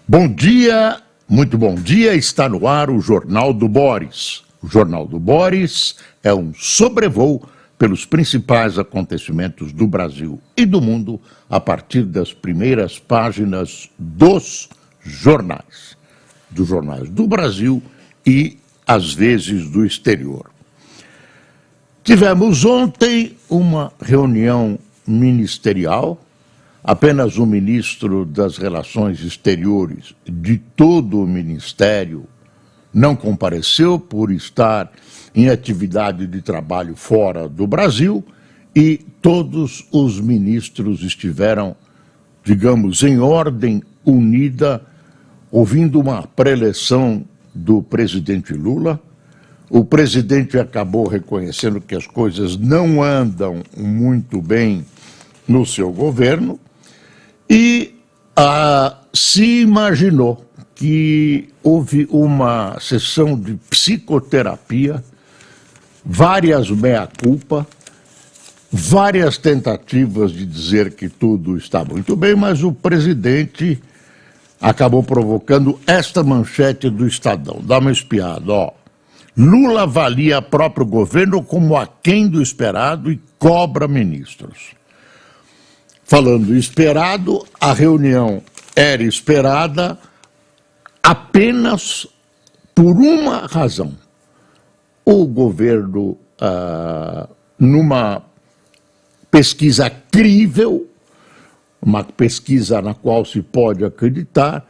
Bom dia, muito bom dia, está no ar o Jornal do Boris. O Jornal do Boris é um sobrevoo pelos principais acontecimentos do Brasil e do mundo a partir das primeiras páginas dos jornais do Brasil e, às vezes, do exterior. Tivemos ontem uma reunião ministerial. Apenas o ministro das Relações Exteriores de todo o ministério não compareceu por estar em atividade de trabalho fora do Brasil e todos os ministros estiveram, digamos, em ordem unida, ouvindo uma preleção do presidente Lula. O presidente acabou reconhecendo que as coisas não andam muito bem no seu governo. E se imaginou que houve uma sessão de psicoterapia, várias mea-culpa, várias tentativas de dizer que tudo está muito bem, mas o presidente acabou provocando esta manchete do Estadão. Dá uma espiada, ó. Lula avalia próprio governo como aquém do esperado e cobra ministros. Falando esperado, a reunião era esperada apenas por uma razão. O governo, numa pesquisa crível, uma pesquisa na qual se pode acreditar,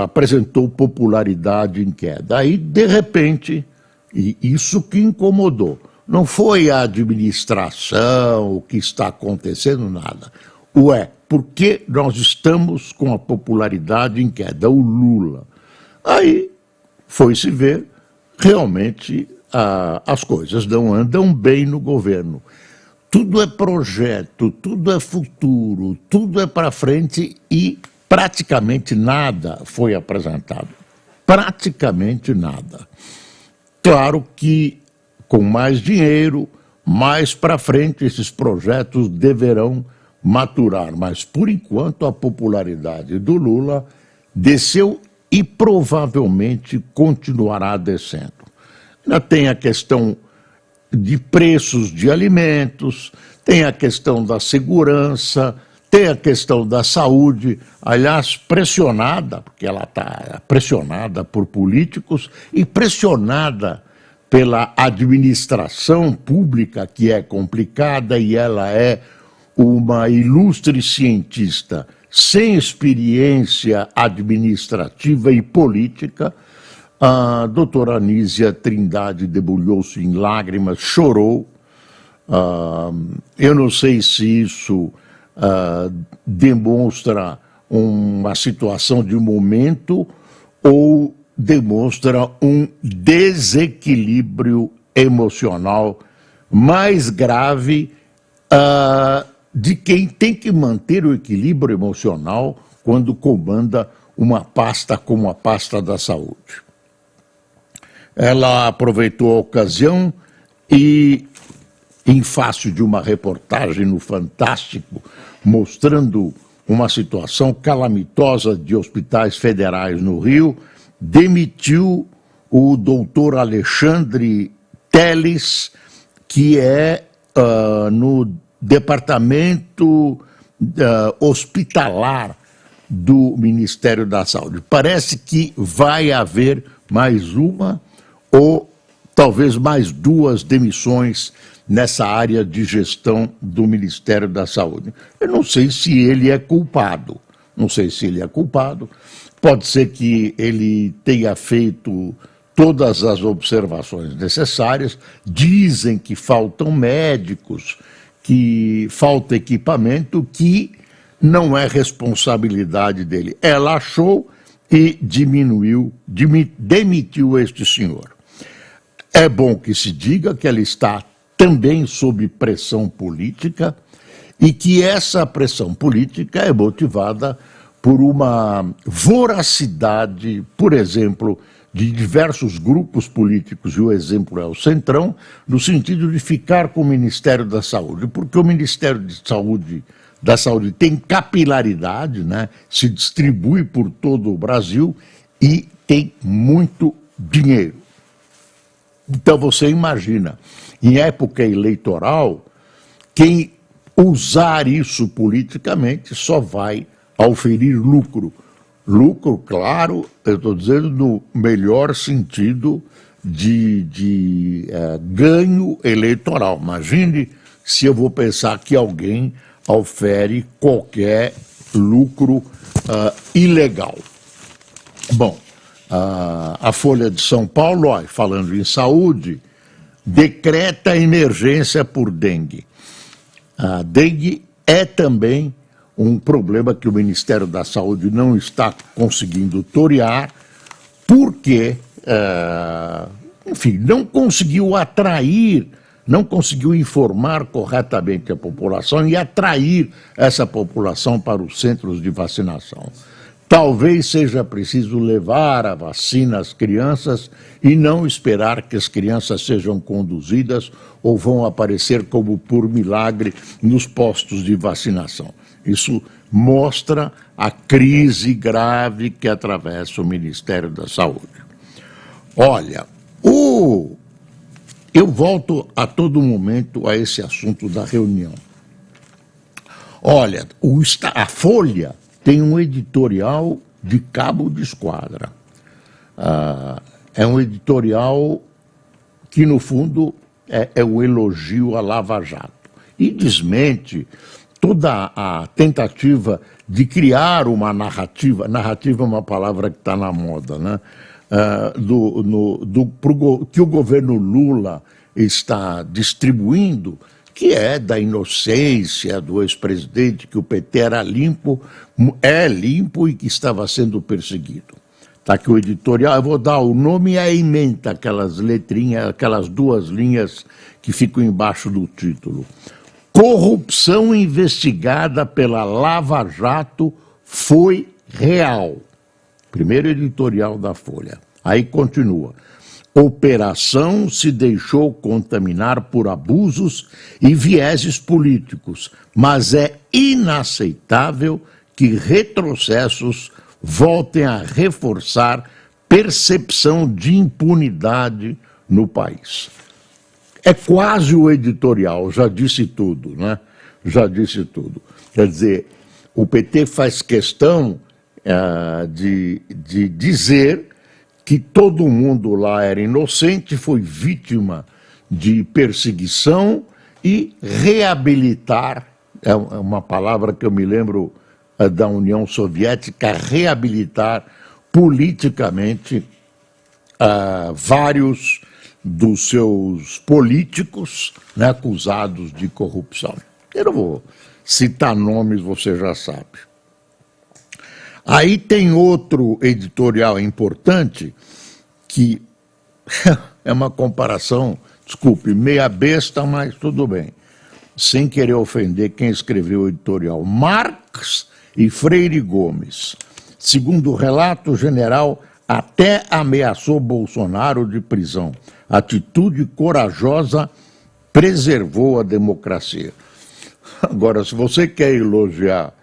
apresentou popularidade em queda. Aí, de repente, e isso que incomodou, não foi a administração, o que está acontecendo, nada. Por que nós estamos com a popularidade em queda? O Lula. Aí foi-se ver, realmente as coisas não andam bem no governo. Tudo é projeto, tudo é futuro, tudo é para frente e praticamente nada foi apresentado. Praticamente nada. Claro que com mais dinheiro, mais para frente, esses projetos deverão maturar. Mas, por enquanto, a popularidade do Lula desceu e provavelmente continuará descendo. Ainda tem a questão de preços de alimentos, tem a questão da segurança, tem a questão da saúde, aliás, pressionada, porque ela está pressionada por políticos e pressionada pela administração pública, que é complicada, e ela é uma ilustre cientista sem experiência administrativa e política. A doutora Anísia Trindade debulhou-se em lágrimas, chorou. Eu não sei se isso demonstra uma situação de momento ou demonstra um desequilíbrio emocional mais grave de quem tem que manter o equilíbrio emocional quando comanda uma pasta como a pasta da saúde. Ela aproveitou a ocasião e, em face de uma reportagem no Fantástico, mostrando uma situação calamitosa de hospitais federais no Rio, demitiu o doutor Alexandre Telles, que é no departamento hospitalar do Ministério da Saúde. Parece que vai haver mais uma ou talvez mais duas demissões nessa área de gestão do Ministério da Saúde. Eu não sei se ele é culpado, Pode ser que ele tenha feito todas as observações necessárias. Dizem que faltam médicos, que falta equipamento, que não é responsabilidade dele. Ela achou e demitiu este senhor. É bom que se diga que ela está também sob pressão política e que essa pressão política é motivada por uma voracidade, por exemplo, de diversos grupos políticos, e o exemplo é o Centrão, no sentido de ficar com o Ministério da Saúde, porque o Ministério da Saúde da Saúde tem capilaridade, né? Se distribui por todo o Brasil e tem muito dinheiro. Então você imagina, em época eleitoral, quem usar isso politicamente só vai auferir lucro. Lucro, claro, eu estou dizendo no melhor sentido de ganho eleitoral. Imagine se eu vou pensar que alguém ofere qualquer lucro ilegal. Bom, a Folha de São Paulo, ó, falando em saúde, decreta emergência por dengue. A dengue é também um problema que o Ministério da Saúde não está conseguindo torear, porque, enfim, não conseguiu atrair, não conseguiu informar corretamente a população e atrair essa população para os centros de vacinação. Talvez seja preciso levar a vacina às crianças e não esperar que as crianças sejam conduzidas ou vão aparecer como por milagre nos postos de vacinação. Isso mostra a crise grave que atravessa o Ministério da Saúde. Olha, eu volto a todo momento a esse assunto da reunião. Olha, a Folha tem um editorial de cabo de esquadra. É um editorial que, no fundo, é um elogio à Lava Jato. E desmente toda a tentativa de criar uma narrativa é uma palavra que está na moda, né? Que o governo Lula está distribuindo, que é da inocência do ex-presidente, que o PT era limpo, é limpo e que estava sendo perseguido. Está aqui o editorial, eu vou dar o nome e a ementa, aquelas letrinhas, aquelas duas linhas que ficam embaixo do título. Corrupção investigada pela Lava Jato foi real. Primeiro editorial da Folha. Aí continua. Operação se deixou contaminar por abusos e vieses políticos, mas é inaceitável que retrocessos voltem a reforçar percepção de impunidade no país. É quase o editorial, já disse tudo, né? Já disse tudo. Quer dizer, o PT faz questão de dizer que todo mundo lá era inocente, foi vítima de perseguição e reabilitar, é uma palavra que eu me lembro da União Soviética, reabilitar politicamente vários dos seus políticos, né, acusados de corrupção. Eu não vou citar nomes, você já sabe. Aí tem outro editorial importante que é uma comparação, desculpe, meia besta, mas tudo bem, sem querer ofender quem escreveu o editorial. Marx e Freire Gomes. Segundo o relato, o general até ameaçou Bolsonaro de prisão. Atitude corajosa preservou a democracia. Agora, se você quer elogiar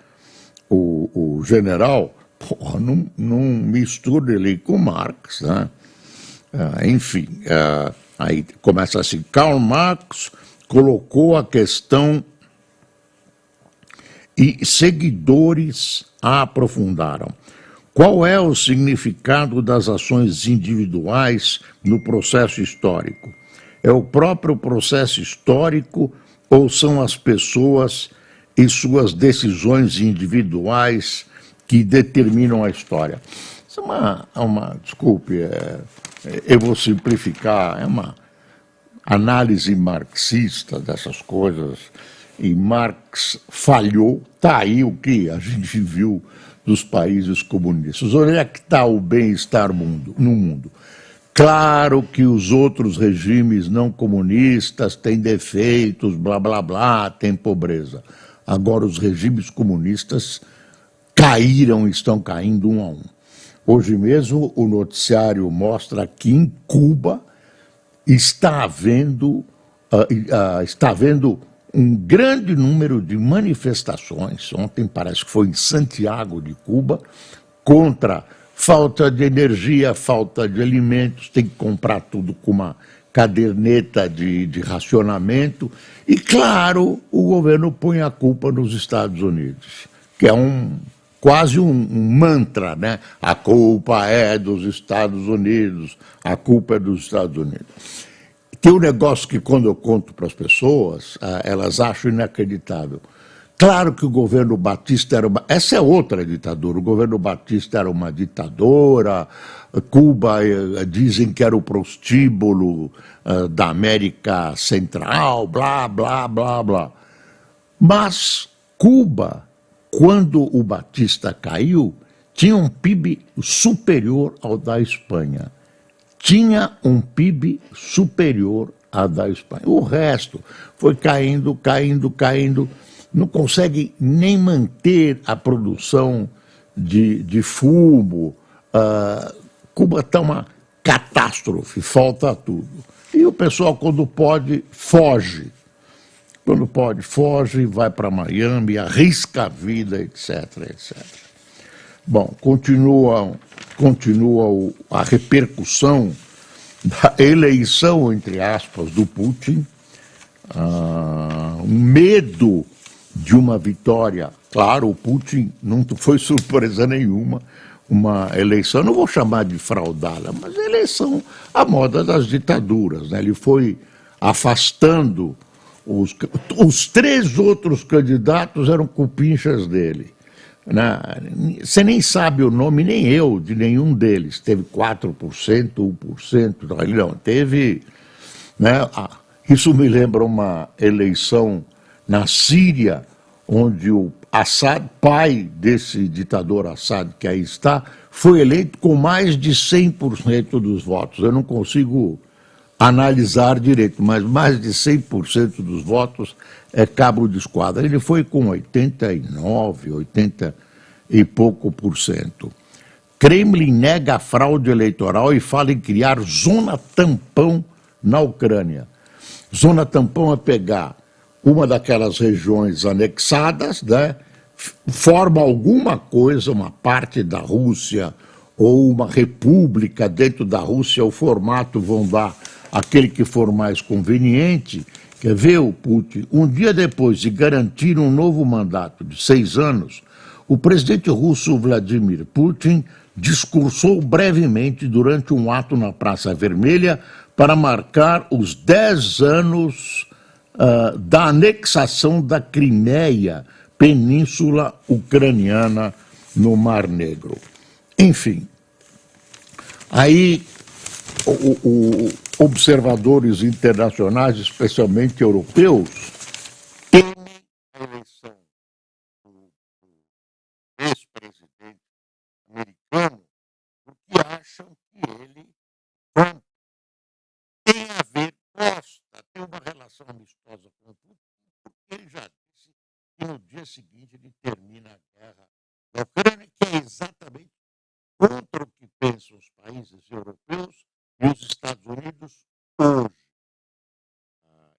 o general, porra, não mistura ele com Marx, né? Enfim, aí começa assim, Karl Marx colocou a questão e seguidores a aprofundaram. Qual é o significado das ações individuais no processo histórico? É o próprio processo histórico ou são as pessoas e suas decisões individuais que determinam a história? Isso é desculpe, eu vou simplificar, é uma análise marxista dessas coisas, e Marx falhou, está aí o que a gente viu dos países comunistas. Onde é que está o bem-estar no mundo? Claro que os outros regimes não comunistas têm defeitos, blá, blá, blá, tem pobreza. Agora os regimes comunistas caíram e estão caindo um a um. Hoje mesmo o noticiário mostra que em Cuba está havendo um grande número de manifestações, ontem parece que foi em Santiago de Cuba, contra falta de energia, falta de alimentos, tem que comprar tudo com uma caderneta de racionamento. E, claro, o governo põe a culpa nos Estados Unidos, que é quase um mantra, né? A culpa é dos Estados Unidos, a culpa é dos Estados Unidos. Tem um negócio que, quando eu conto para as pessoas, elas acham inacreditável. Claro que o governo Batista era essa é outra ditadura. O governo Batista era uma ditadora. Cuba dizem que era o prostíbulo da América Central, blá, blá, blá, blá. Mas Cuba, quando o Batista caiu, tinha um PIB superior ao da Espanha. Tinha um PIB superior ao da Espanha. O resto foi caindo, caindo, caindo. Não consegue nem manter a produção de fumo. Cuba está uma catástrofe, falta tudo. E o pessoal, quando pode, foge. Quando pode, foge, vai para Miami, arrisca a vida, etc, etc. Bom, continua a repercussão da eleição, entre aspas, do Putin, um medo de uma vitória. Claro, o Putin não foi surpresa nenhuma, uma eleição, não vou chamar de fraudada, mas eleição à moda das ditaduras, né? Ele foi afastando os três outros candidatos eram cupinchas dele. Né? Você nem sabe o nome, nem eu, de nenhum deles. Teve 4%, 1%, ele não, teve... Né? Isso me lembra uma eleição na Síria, onde o Assad, pai desse ditador Assad que aí está, foi eleito com mais de 100% dos votos. Eu não consigo analisar direito, mas mais de 100% dos votos é cabo de esquadra. Ele foi com 89, 80 e pouco por cento. Kremlin nega a fraude eleitoral e fala em criar zona tampão na Ucrânia. Zona tampão é pegar uma daquelas regiões anexadas, né, forma alguma coisa, uma parte da Rússia ou uma república dentro da Rússia, o formato vão dar aquele que for mais conveniente. Quer ver o Putin? Um dia depois de garantir um novo mandato de 6 anos, o presidente russo Vladimir Putin discursou brevemente durante um ato na Praça Vermelha para marcar os 10 anos da anexação da Crimeia, península ucraniana no Mar Negro. Enfim, aí observadores internacionais, especialmente europeus, temem a eleição do ex-presidente americano, porque acham que ele tem a ver, tem uma relação amistosa com o Putin, porque ele já disse que no dia seguinte ele termina a guerra da Ucrânia, que é exatamente contra o que pensam os países europeus e os Estados Unidos hoje.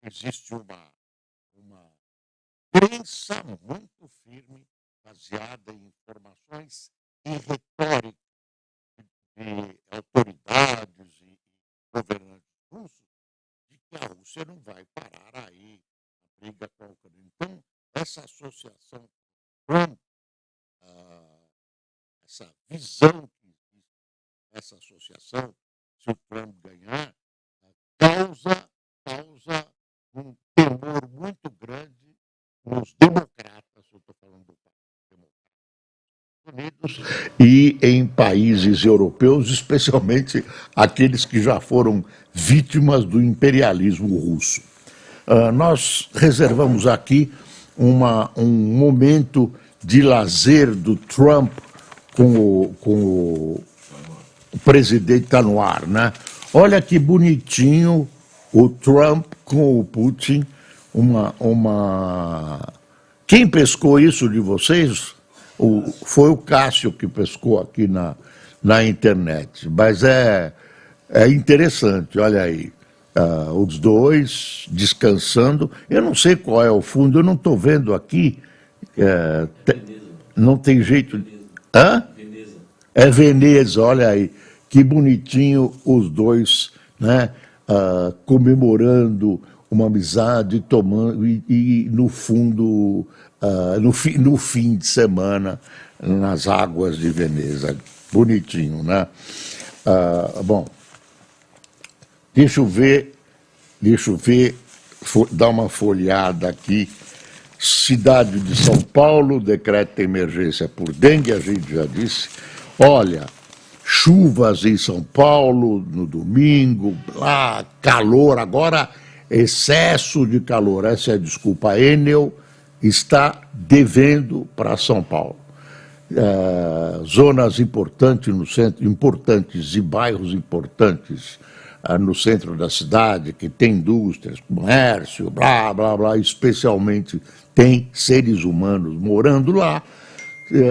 Existe uma crença muito firme, baseada em informações e retórica de autoridades e governantes russos, de que a Rússia não vai parar aí a briga com a Ucrânia. Então, essa associação com Trump, essa visão que existe, essa associação, se o Trump ganhar, causa um temor muito grande nos democratas, eu estou falando do Estados Unidos, e em países europeus, especialmente aqueles que já foram vítimas do imperialismo russo. Nós reservamos aqui um momento de lazer do Trump com o presidente, está no ar, né? Olha que bonitinho o Trump com o Putin. Quem pescou isso de vocês? Foi o Cássio que pescou aqui na internet. Mas é interessante, olha aí. os dois descansando. Eu não sei qual é o fundo, eu não estou vendo aqui. Não tem jeito. Hã? Veneza. É Veneza, olha aí. Que bonitinho os dois, né, comemorando uma amizade, tomando, e no fundo, no fim de semana, nas águas de Veneza. Bonitinho, né? Bom, deixa eu ver, dar uma folhada aqui. Cidade de São Paulo, decreta emergência por dengue, a gente já disse. Olha, chuvas em São Paulo no domingo, calor, agora excesso de calor, essa é a desculpa. A Enel está devendo para São Paulo. Zonas importantes no centro, importantes e bairros importantes no centro da cidade, que tem indústrias, comércio, blá, blá, blá, especialmente tem seres humanos morando lá,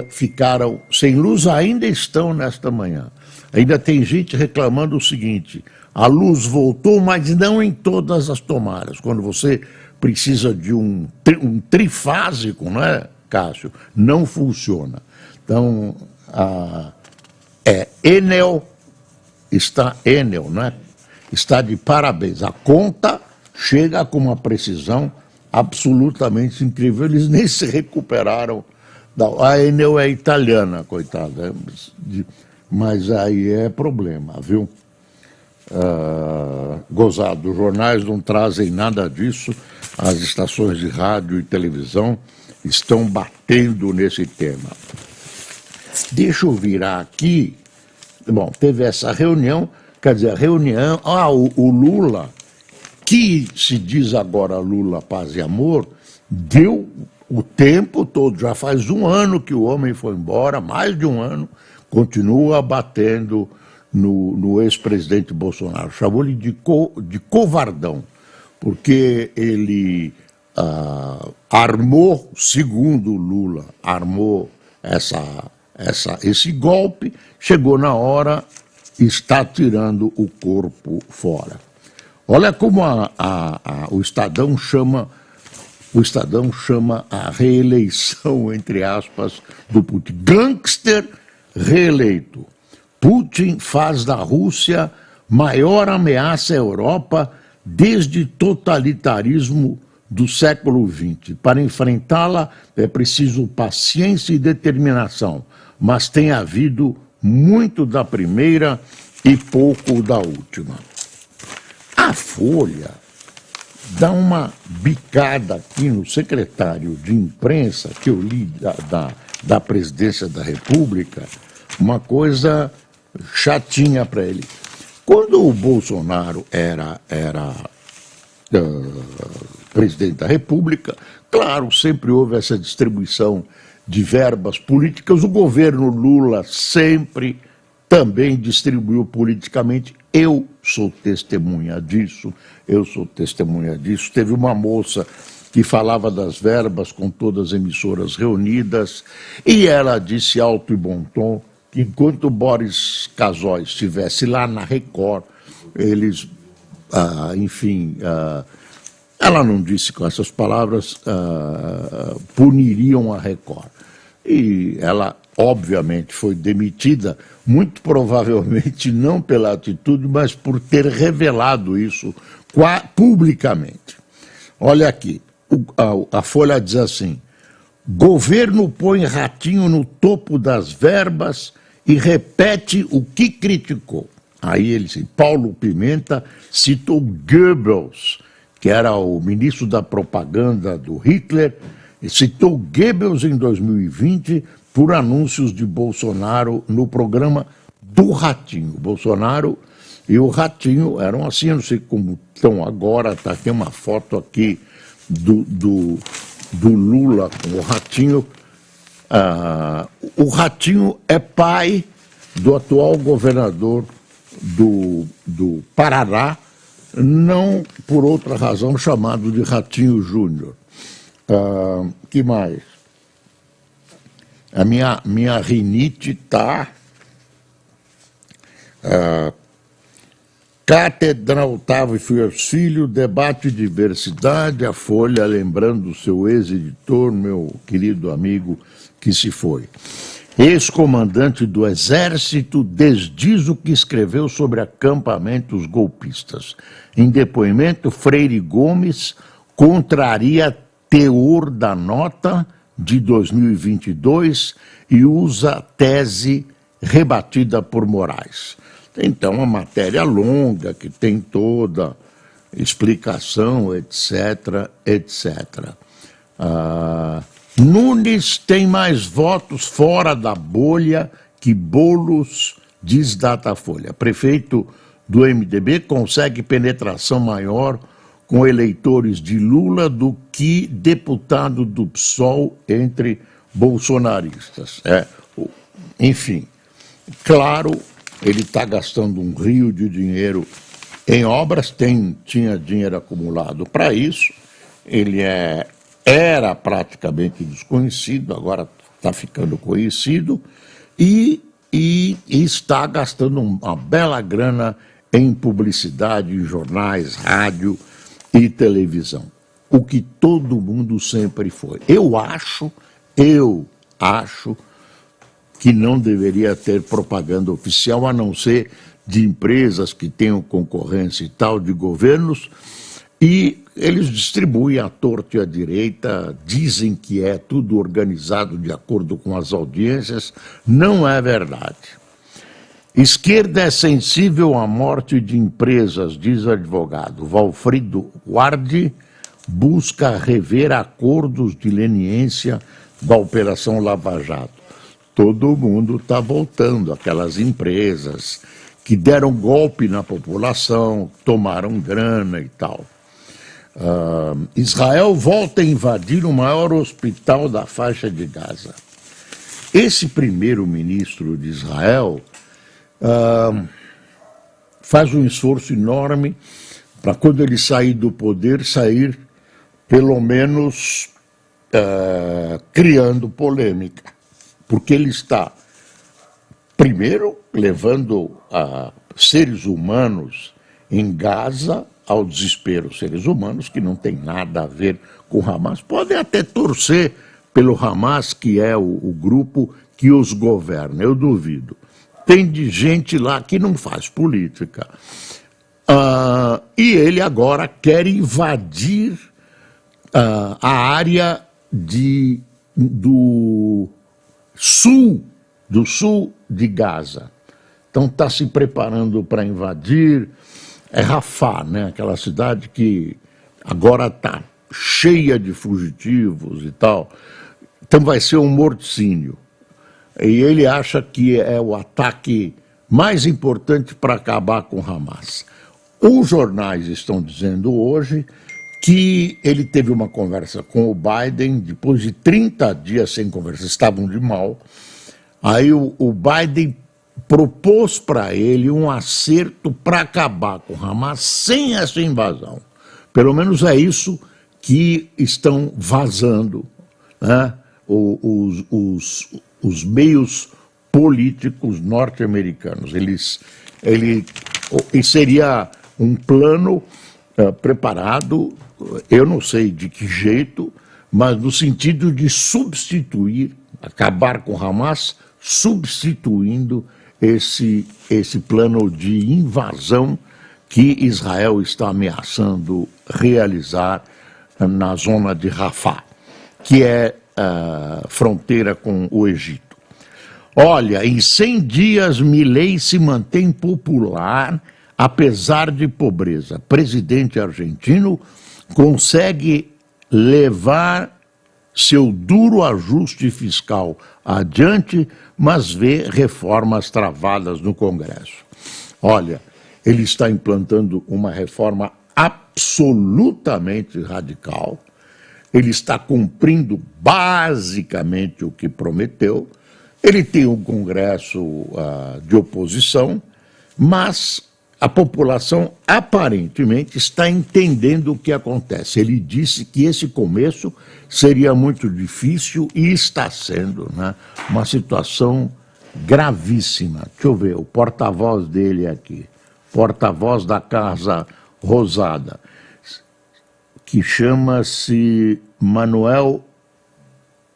ficaram sem luz, ainda estão nesta manhã. Ainda tem gente reclamando o seguinte: a luz voltou, mas não em todas as tomadas. Quando você precisa de um trifásico, não é, Cássio? Não funciona. Então, Enel, né? Está de parabéns. A conta chega com uma precisão absolutamente incrível. Eles nem se recuperaram. A Enel é italiana, coitada, mas aí é problema, viu? Gozado, os jornais não trazem nada disso, as estações de rádio e televisão estão batendo nesse tema. Deixa eu virar aqui. Bom, teve essa reunião, quer dizer, a reunião, o Lula, que se diz agora Lula Paz e Amor, deu o tempo todo, já faz um ano que o homem foi embora, mais de um ano, continua batendo no ex-presidente Bolsonaro. Chamou ele de covardão, porque ele armou, segundo Lula, armou esse golpe, chegou na hora e está tirando o corpo fora. Olha como o Estadão chama a reeleição, entre aspas, do Putin. Gangster reeleito. Putin faz da Rússia maior ameaça à Europa desde totalitarismo do século XX. Para enfrentá-la é preciso paciência e determinação, mas tem havido muito da primeira e pouco da última. A Folha dá uma bicada aqui no secretário de imprensa, que eu li da presidência da República, uma coisa chatinha para ele. Quando o Bolsonaro era presidente da República, claro, sempre houve essa distribuição de verbas políticas, o governo Lula sempre também distribuiu politicamente. Eu sou testemunha disso. Teve uma moça que falava das verbas com todas as emissoras reunidas, e ela disse alto e bom tom que enquanto Boris Casoy estivesse lá na Record, eles, ela não disse com essas palavras, puniriam a Record. E ela, obviamente, foi demitida, muito provavelmente não pela atitude, mas por ter revelado isso publicamente. Olha aqui, a Folha diz assim: governo põe Ratinho no topo das verbas e repete o que criticou. Aí ele disse, Paulo Pimenta citou Goebbels, que era o ministro da propaganda do Hitler, e citou Goebbels em 2020 por anúncios de Bolsonaro no programa do Ratinho. Bolsonaro e o Ratinho eram assim, eu não sei como estão agora, tem uma foto aqui do Lula com o Ratinho. O Ratinho é pai do atual governador do Paraná, não por outra razão, chamado de Ratinho Júnior. Que mais? A minha rinite está Cátedra Otávio e Filho, debate diversidade, a Folha, lembrando o seu ex-editor, meu querido amigo que se foi. Ex-comandante do Exército desdiz o que escreveu sobre acampamentos golpistas. Em depoimento, Freire Gomes contraria teor da nota de 2022 e usa tese rebatida por Moraes. Então, uma matéria longa que tem toda explicação, etc, etc. Nunes tem mais votos fora da bolha que Boulos, diz Datafolha. Prefeito do MDB consegue penetração maior com eleitores de Lula do que deputado do PSOL entre bolsonaristas. Enfim, claro, ele está gastando um rio de dinheiro em obras, tinha dinheiro acumulado para isso, ele era praticamente desconhecido, agora está ficando conhecido, e está gastando uma bela grana em publicidade, em jornais, rádio e televisão, o que todo mundo sempre foi. Eu acho que não deveria ter propaganda oficial, a não ser de empresas que tenham concorrência e tal, de governos, e eles distribuem à torta e à direita, dizem que é tudo organizado de acordo com as audiências, não é verdade. Esquerda é sensível à morte de empresas, diz advogado. Valfrido Guardi busca rever acordos de leniência da Operação Lava Jato. Todo mundo está voltando, aquelas empresas que deram golpe na população, tomaram grana e tal. Israel volta a invadir o maior hospital da faixa de Gaza. Esse primeiro-ministro de Israel faz um esforço enorme para, quando ele sair do poder, sair pelo menos criando polêmica. Porque ele está, primeiro, levando seres humanos em Gaza ao desespero. Seres humanos que não têm nada a ver com o Hamas. Podem até torcer pelo Hamas, que é o grupo que os governa, eu duvido. Tem de gente lá que não faz política. E ele agora quer invadir a área do sul de Gaza. Então está se preparando para invadir. É Rafah, né? Aquela cidade que agora está cheia de fugitivos e tal. Então vai ser um morticínio. E ele acha que é o ataque mais importante para acabar com Hamas. Os jornais estão dizendo hoje que ele teve uma conversa com o Biden, depois de 30 dias sem conversa, estavam de mal. Aí o Biden propôs para ele um acerto para acabar com Hamas sem essa invasão. Pelo menos é isso que estão vazando, né? Os meios políticos norte-americanos. E seria um plano preparado, eu não sei de que jeito, mas no sentido de substituir, acabar com Hamas, substituindo esse plano de invasão que Israel está ameaçando realizar na zona de Rafah, que é fronteira com o Egito. Olha, em 100 dias, Milei se mantém popular, apesar de pobreza. Presidente argentino consegue levar seu duro ajuste fiscal adiante, mas vê reformas travadas no Congresso. Olha, ele está implantando uma reforma absolutamente radical, ele está cumprindo basicamente o que prometeu, ele tem um Congresso de oposição, mas a população aparentemente está entendendo o que acontece. Ele disse que esse começo seria muito difícil e está sendo, né, uma situação gravíssima. Deixa eu ver, o porta-voz dele aqui. porta-voz da Casa Rosada, que chama-se Manuel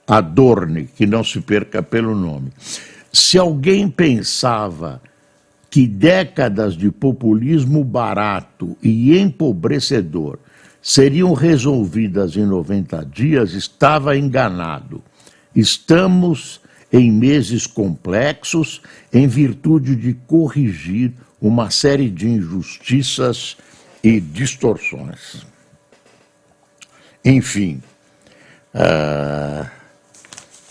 Adorni, que não se perca pelo nome. Se alguém pensava que décadas de populismo barato e empobrecedor seriam resolvidas em 90 dias, estava enganado. Estamos em meses complexos em virtude de corrigir uma série de injustiças e distorções. Enfim,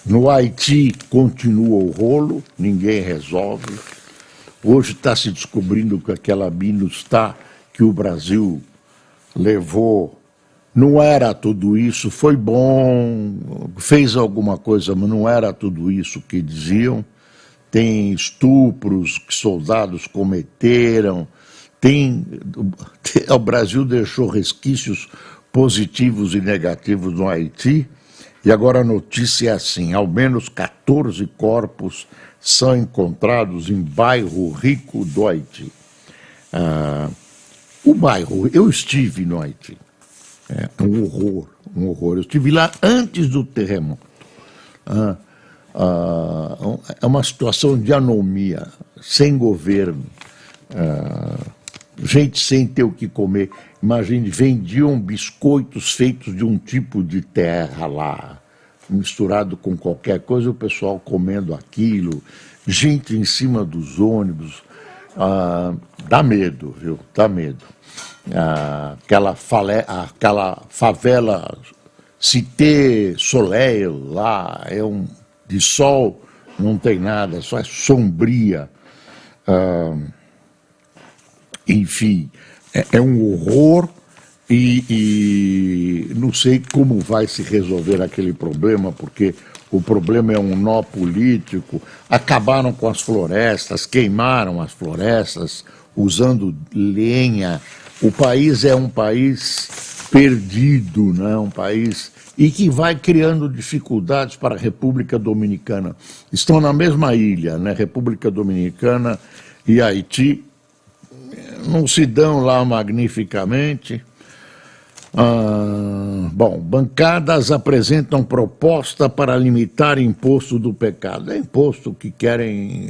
no Haiti continua o rolo, ninguém resolve. Hoje está se descobrindo que aquela MINUSTAH que o Brasil levou não era tudo isso, foi bom, fez alguma coisa, mas não era tudo isso que diziam. Tem estupros que soldados cometeram, o Brasil deixou resquícios positivos e negativos no Haiti, e agora a notícia é assim: ao menos 14 corpos são encontrados em bairro rico do Haiti. O bairro, eu estive no Haiti, é um horror. Eu estive lá antes do terremoto. É uma situação de anomia, sem governo, gente sem ter o que comer. Imagine, vendiam biscoitos feitos de um tipo de terra lá, misturado com qualquer coisa, o pessoal comendo aquilo, gente em cima dos ônibus. Dá medo, viu? Dá medo. Aquela favela Cité Soleil lá, de sol não tem nada, só é sombria. Enfim, é um horror e não sei como vai se resolver aquele problema, porque o problema é um nó político. Acabaram com as florestas, queimaram as florestas, usando lenha. O país é um país perdido, né? Um país e que vai criando dificuldades para a República Dominicana. Estão na mesma ilha, né? República Dominicana e Haiti não se dão lá magnificamente. Bom, bancadas apresentam proposta para limitar imposto do pecado. É imposto que querem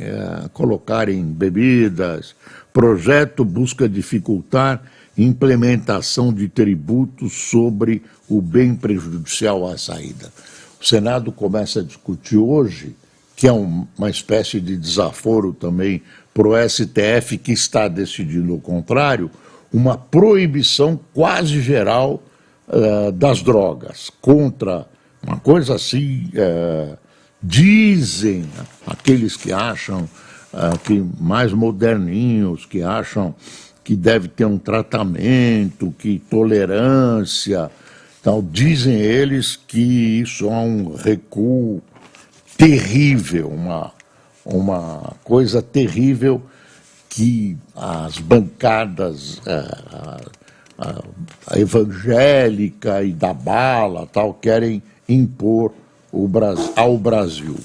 colocar em bebidas. Projeto busca dificultar implementação de tributos sobre o bem prejudicial à saída. O Senado começa a discutir hoje, que é uma espécie de desaforo também para o STF, que está decidindo o contrário, uma proibição quase geral das drogas, contra uma coisa assim, dizem aqueles que acham que mais moderninhos, que acham que deve ter um tratamento, que tolerância, tal, dizem eles que isso é um recuo terrível, uma coisa terrível que as bancadas a evangélica e da bala tal querem impor ao Brasil.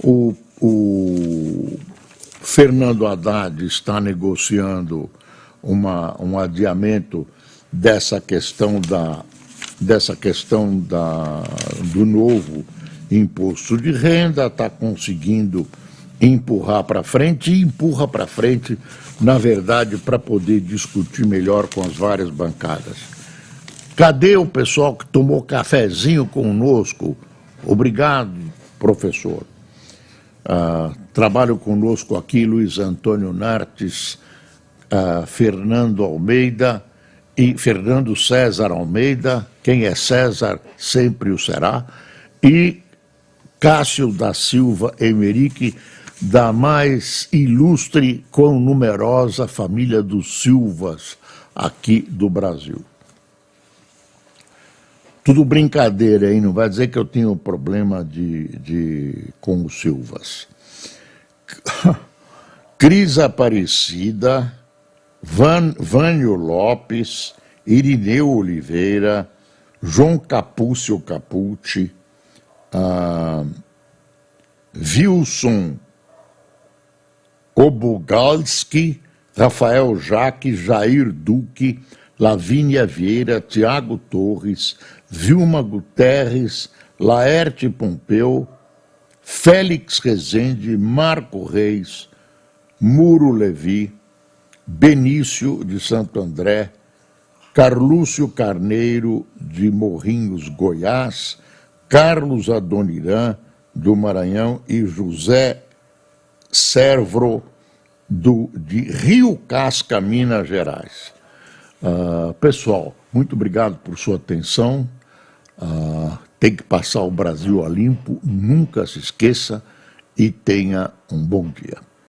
O Fernando Haddad está negociando um adiamento dessa questão do novo imposto de renda, está conseguindo empurrar para frente, e empurra para frente, na verdade, para poder discutir melhor com as várias bancadas. Cadê o pessoal que tomou cafezinho conosco? Obrigado, professor. Trabalham conosco aqui Luiz Antônio Nartes, Fernando Almeida e Fernando César Almeida, quem é César sempre o será, e Cássio da Silva Emerick, da mais ilustre com numerosa família dos Silvas aqui do Brasil. Tudo brincadeira, hein? Não vai dizer que eu tenho problema com os Silvas. Cris Aparecida, Vânio Lopes, Irineu Oliveira, João Capúcio Capucci, Wilson Obugalski, Rafael Jaque, Jair Duque, Lavínia Vieira, Tiago Torres, Vilma Guterres, Laerte Pompeu, Félix Rezende, Marco Reis, Muro Levi, Benício de Santo André, Carlúcio Carneiro de Morrinhos, Goiás, Carlos Adoniran do Maranhão e José Servro de Rio Casca, Minas Gerais. Pessoal, muito obrigado por sua atenção. Tem que passar o Brasil a limpo, nunca se esqueça e tenha um bom dia.